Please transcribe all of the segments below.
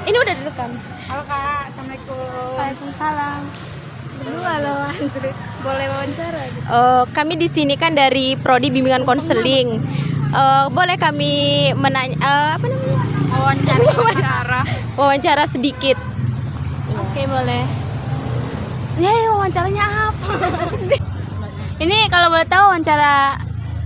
Ini udah direkam. Halo Kak, Assalamualaikum. Waalaikumsalam. Berdua loh, Andre. Boleh wawancara? Kami di sini kan dari Prodi Bimbingan Konseling. Boleh kami menanya apa namanya? Wawancara sedikit. Oke, boleh. Wawancaranya apa? Ini kalau boleh tahu wawancara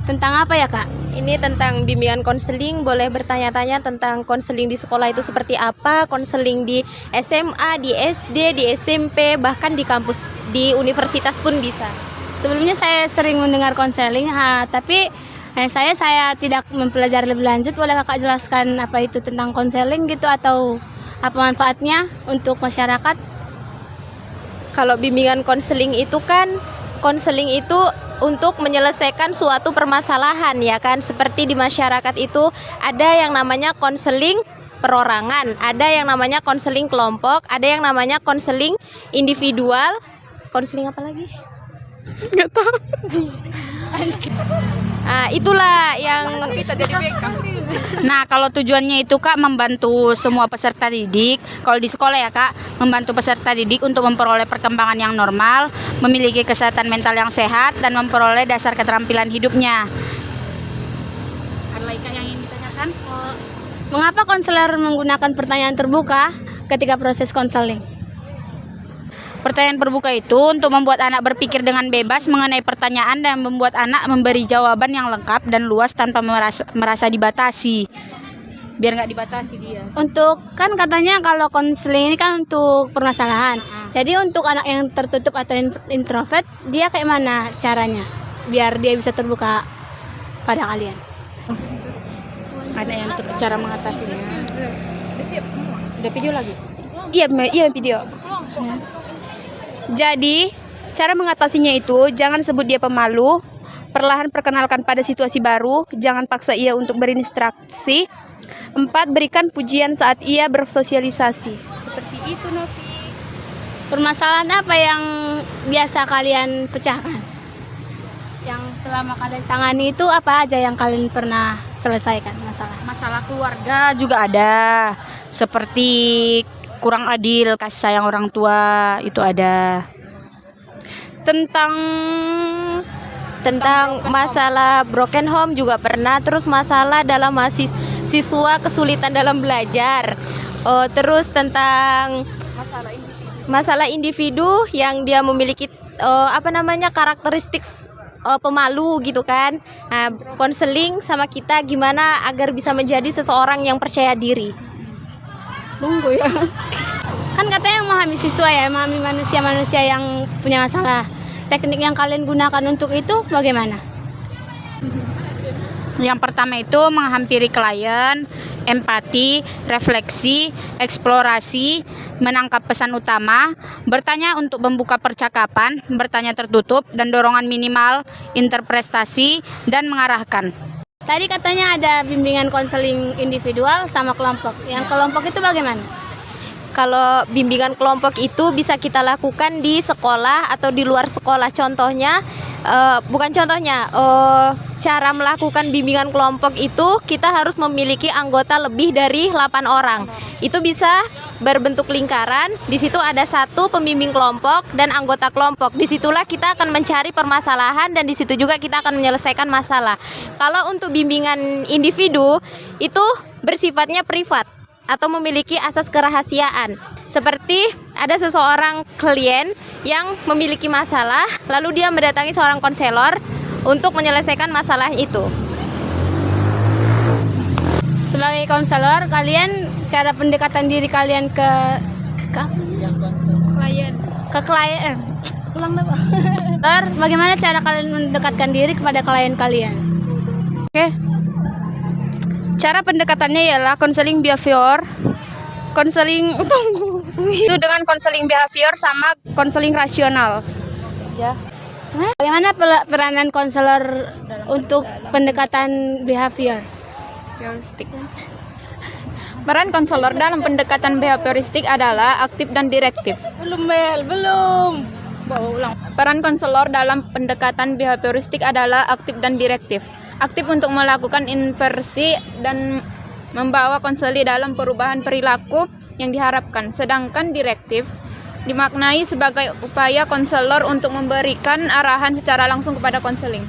tentang apa ya, Kak? Ini tentang bimbingan konseling, boleh bertanya-tanya tentang konseling di sekolah itu seperti apa, konseling di SMA, di SD, di SMP, bahkan di kampus, di universitas pun bisa. Sebelumnya saya sering mendengar konseling, tapi saya tidak mempelajari lebih lanjut. Boleh Kakak jelaskan apa itu tentang konseling gitu atau apa manfaatnya untuk masyarakat? Kalau bimbingan konseling itu kan, konseling itu untuk menyelesaikan suatu permasalahan ya kan, seperti di masyarakat itu ada yang namanya konseling perorangan, ada yang namanya konseling kelompok, ada yang namanya konseling individual, konseling apa lagi? Nggak tahu. Nah, itulah yang kita jadi backup. Nah, kalau tujuannya itu Kak membantu semua peserta didik, kalau di sekolah ya Kak, membantu peserta didik untuk memperoleh perkembangan yang normal, memiliki kesehatan mental yang sehat, dan memperoleh dasar keterampilan hidupnya. Ada lagi Kak yang ingin ditanyakan? Mengapa konselor menggunakan pertanyaan terbuka ketika proses konseling? Pertanyaan terbuka itu untuk membuat anak berpikir dengan bebas mengenai pertanyaan dan membuat anak memberi jawaban yang lengkap dan luas tanpa merasa dibatasi. Biar nggak dibatasi dia. Untuk kan katanya kalau konseling ini kan untuk permasalahan. Jadi untuk anak yang tertutup atau introvert, dia kayak mana caranya biar dia bisa terbuka pada kalian? Ada yang cara mengatasinya. Udah video lagi? Iya video. Jadi, cara mengatasinya itu jangan sebut dia pemalu, perlahan perkenalkan pada situasi baru, jangan paksa ia untuk berinteraksi. 4. Berikan pujian saat ia bersosialisasi. Seperti itu, Novi. Permasalahan apa yang biasa kalian pecahkan? Yang selama kalian tangani itu apa aja yang kalian pernah selesaikan masalah? Masalah keluarga juga ada. Seperti kurang adil kasih sayang orang tua itu ada. Tentang masalah broken home juga pernah. Terus masalah dalam siswa kesulitan dalam belajar. Terus tentang masalah individu yang dia memiliki karakteristik pemalu gitu kan. Nah, konseling sama kita gimana agar bisa menjadi seseorang yang percaya diri. Tunggu ya. Kan katanya memahami siswa ya, memahami manusia-manusia yang punya masalah. Teknik yang kalian gunakan untuk itu bagaimana? Yang pertama itu menghampiri klien, empati, refleksi, eksplorasi, menangkap pesan utama, bertanya untuk membuka percakapan, bertanya tertutup, dan dorongan minimal, interpretasi, dan mengarahkan. Tadi katanya ada bimbingan konseling individual sama kelompok. Yang kelompok itu bagaimana? Kalau bimbingan kelompok itu bisa kita lakukan di sekolah atau di luar sekolah. Contohnya, cara melakukan bimbingan kelompok itu kita harus memiliki anggota lebih dari 8 orang. Itu bisa berbentuk lingkaran. Di situ ada satu pembimbing kelompok dan anggota kelompok. Disitulah kita akan mencari permasalahan dan di situ juga kita akan menyelesaikan masalah. Kalau untuk bimbingan individu itu bersifatnya privat atau memiliki asas kerahasiaan. Seperti ada seseorang klien yang memiliki masalah, lalu dia mendatangi seorang konselor untuk menyelesaikan masalah itu. Sebagai konselor, kalian cara pendekatan diri kalian ke klien. Ulang deh, Pak. Bagaimana cara kalian mendekatkan diri kepada klien kalian? Oke. Cara pendekatannya ialah konseling behavior. Itu dengan konseling behavior sama konseling rasional. Ya. Bagaimana peranan konselor untuk pendekatan behavior? Peran konselor dalam pendekatan behavioristik adalah aktif dan direktif. Belum. Peran konselor dalam pendekatan behavioristik adalah aktif dan direktif. Aktif untuk melakukan inversi dan membawa konseli dalam perubahan perilaku yang diharapkan. Sedangkan direktif dimaknai sebagai upaya konselor untuk memberikan arahan secara langsung kepada konseling.